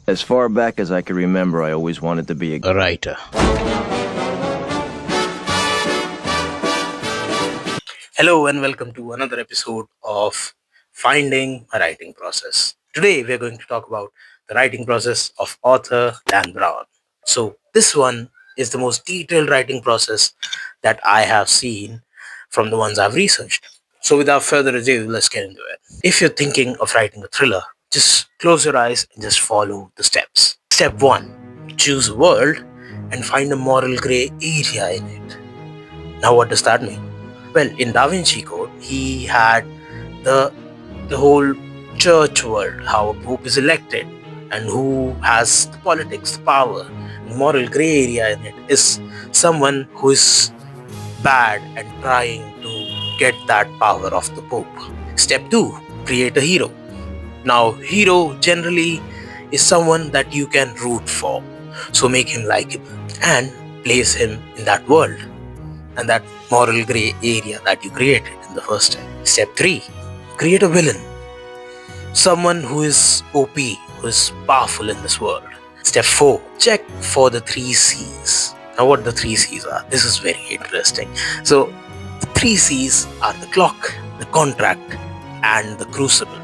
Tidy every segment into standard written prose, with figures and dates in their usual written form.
As far back as I can remember, I always wanted to be a writer. Hello and welcome to another episode of Finding a Writing Process. Today we are going to talk about the writing process of author Dan Brown. So this one is the most detailed writing process that I have seen from the ones I've researched. So without further ado, let's get into it. If you're thinking of writing a thriller, just close your eyes and just follow the steps. Step 1. Choose a world and find a moral gray area in it. Now what does that mean? Well, in Da Vinci Code, he had the the whole church world, how a pope is elected, and who has the politics, the power. The moral gray area in it is someone who is bad and trying to get that power of the pope. Step 2. Create a hero. Now, hero generally is someone that you can root for. So make him likable and place him in that world and that moral gray area that you created in the first step. Step 3. Create a villain. Someone who is OP, who is powerful in this world. Step 4. Check for the 3 C's. Now what the 3 C's are? This is very interesting. So the 3 C's are the clock, the contract, and the crucible.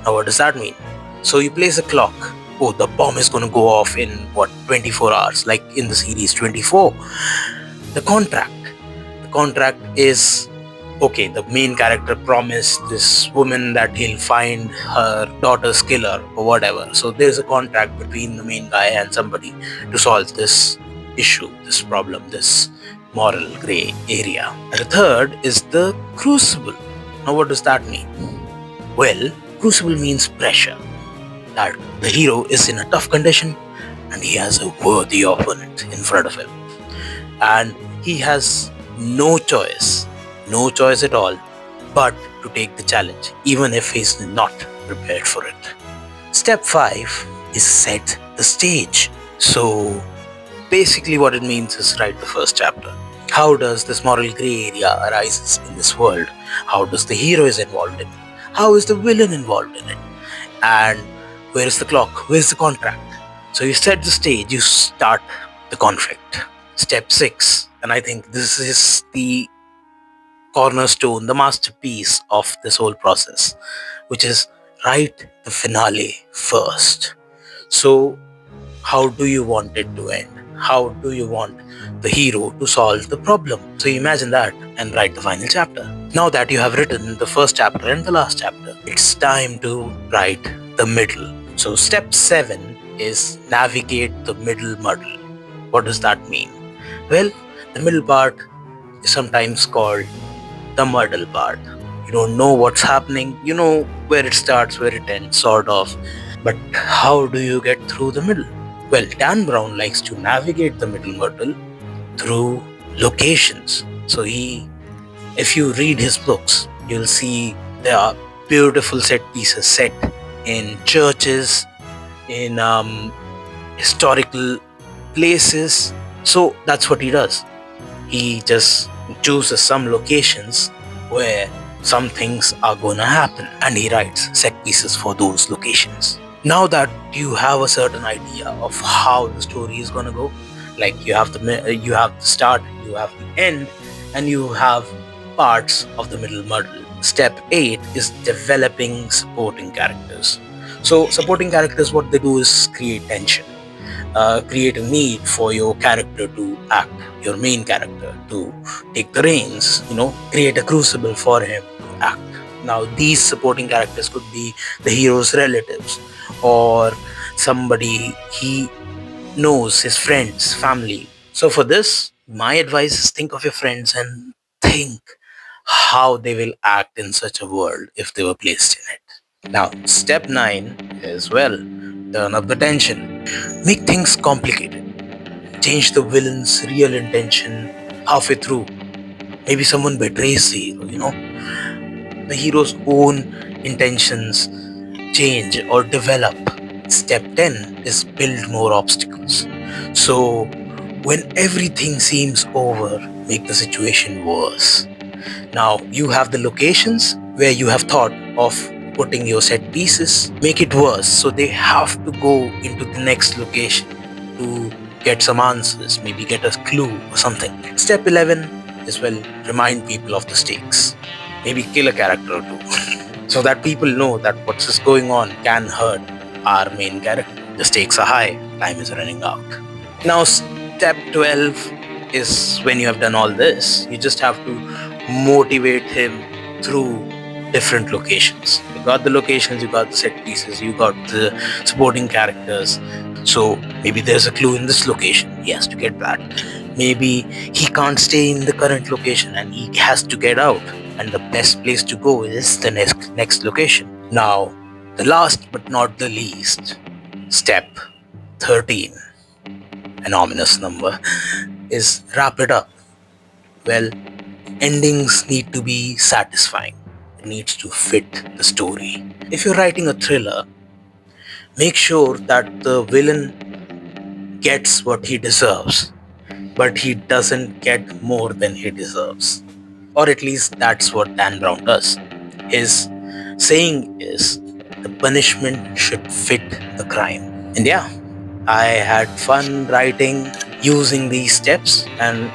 Now what does that mean? So you place a clock. Oh, the bomb is going to go off in 24 hours, like in the series 24. The contract is, okay, the main character promised this woman that he'll find her daughter's killer or whatever. So there's a contract between the main guy and somebody to solve this issue, this problem, this moral gray area. And the third is the crucible. Now what does that mean? Well, crucible means pressure. That the hero is in a tough condition and he has a worthy opponent in front of him. And he has no choice at all, but to take the challenge, even if he's not prepared for it. Step 5 is set the stage. So basically what it means is write the first chapter. How does this moral gray area arises in this world? How does the hero is involved in it? How is the villain involved in it? And where is the clock? Where is the contract? So you set the stage, you start the conflict. Step 6, and I think this is the cornerstone, the masterpiece of this whole process, which is write the finale first. So how do you want it to end? How do you want the hero to solve the problem? So you imagine that and write the final chapter. Now that you have written the first chapter and the last chapter, it's time to write the middle. So step 7 is navigate the middle muddle. What does that mean? Well, the middle part is sometimes called the muddle part. You don't know what's happening, you know where it starts, where it ends, sort of. But how do you get through the middle? Well, Dan Brown likes to navigate the middle muddle through locations. So if you read his books, you'll see there are beautiful set pieces set in churches, in historical places. So that's what he does. He just chooses some locations where some things are gonna happen and he writes set pieces for those locations. Now that you have a certain idea of how the story is gonna go, like you have the start, you have the end, and you have parts of the middle muddle. Step 8 is developing supporting characters. So supporting characters, what they do is create tension. Create a need for your character to act, your main character to take the reins, create a crucible for him to act. Now, these supporting characters could be the hero's relatives or somebody he knows, his friends, family. So, for this, my advice is think of your friends and think how they will act in such a world if they were placed in it. Now, step 9 is, well, turn up the tension. Make things complicated. Change the villain's real intention halfway through. Maybe someone betrays the hero, The hero's own intentions change or develop. Step 10 is build more obstacles. So, when everything seems over, make the situation worse. Now, you have the locations where you have thought of putting your set pieces, make it worse. So they have to go into the next location to get some answers, maybe get a clue or something. Step 11 is, well, remind people of the stakes. Maybe kill a character or two so that people know that what's going on can hurt our main character. The stakes are high, time is running out. Now, step 12 is when you have done all this, you just have to motivate him through different locations. You got the locations, you got the set pieces, you got the supporting characters. So maybe there's a clue in this location, he has to get that. Maybe he can't stay in the current location and he has to get out, and the best place to go is the next location. Now, the last but not the least, step 13, an ominous number, is wrap it up. Well, endings need to be satisfying. It needs to fit the story. If you're writing a thriller, make sure that the villain gets what he deserves, but he doesn't get more than he deserves. Or at least that's what Dan Brown does. His saying is, the punishment should fit the crime. And yeah, I had fun writing using these steps, and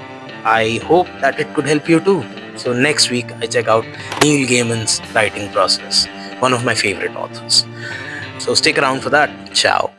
I hope that it could help you too. So next week I check out Neil Gaiman's writing process, one of my favorite authors. So stick around for that. Ciao.